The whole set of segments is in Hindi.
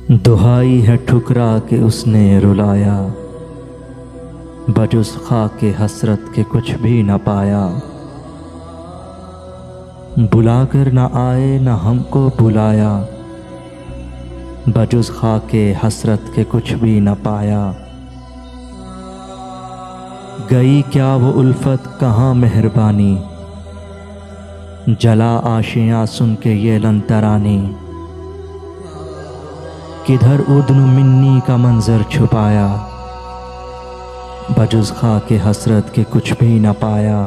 दुहाई है ठुकरा के उसने रुलाया, बजुज़ ख़ाके हसरत के कुछ भी न पाया। बुलाकर न आए न हमको बुलाया, बजुज़ ख़ाके हसरत के कुछ भी न पाया। गई क्या वो उल्फत कहाँ मेहरबानी, जला आशियाँ सुन के ये लंतरानी। किधर उद्न मिन्नी का मंजर छुपाया, बजुज़ ख़ाके हसरत के कुछ भी न पाया।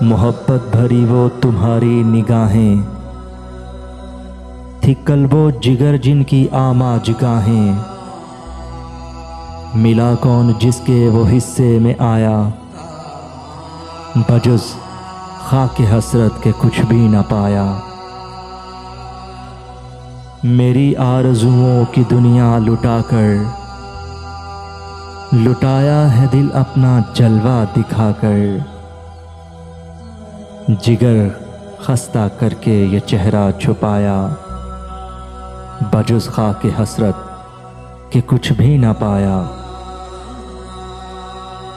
मोहब्बत भरी वो तुम्हारी निगाहें, थी कल्बो जिगर जिनकी आमाज गाहें। मिला कौन जिसके वो हिस्से में आया, बजुज़ ख़ाके हसरत के कुछ भी न पाया। मेरी आरज़ुओं की दुनिया लुटाकर, लुटाया है दिल अपना जलवा दिखाकर। जिगर खस्ता करके ये चेहरा छुपाया, बजुज़ ख़ाके हसरत के कुछ भी न पाया।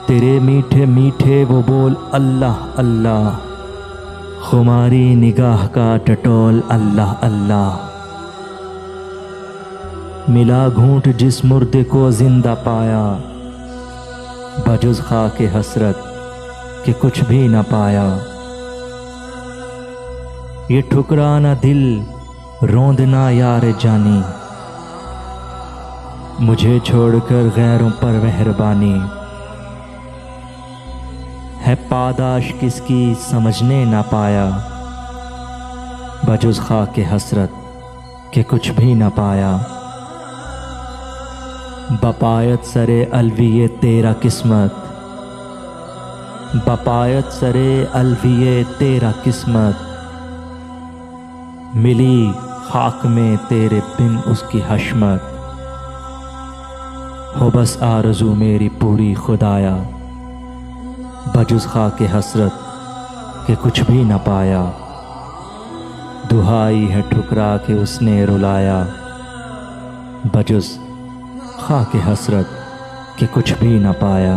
तेरे मीठे मीठे वो बोल अल्लाह अल्लाह, खुमारी निगाह का टटोल अल्लाह अल्लाह। मिला घूंट जिस मुर्दे को जिंदा पाया, बजुज़ ख़ाके हसरत के कुछ भी न पाया। ये ठुकराना दिल रोंदना यार जानी, मुझे छोड़कर गैरों पर मेहरबानी। है पादाश किसकी समझने न पाया, बजुज़ ख़ाके हसरत के कुछ भी न पाया। बपायत सरे अलविये तेरा किस्मत, बपायत सरे अलविये तेरा किस्मत। मिली खाक में तेरे बिन उसकी हशमत, हो बस आरज़ू मेरी पूरी खुदाया, बजुज़ ख़ाके हसरत के कुछ भी न पाया। दुहाई है ठुकरा के उसने रुलाया, बजुज़ ख़ाके हसरत के कुछ भी न पाया।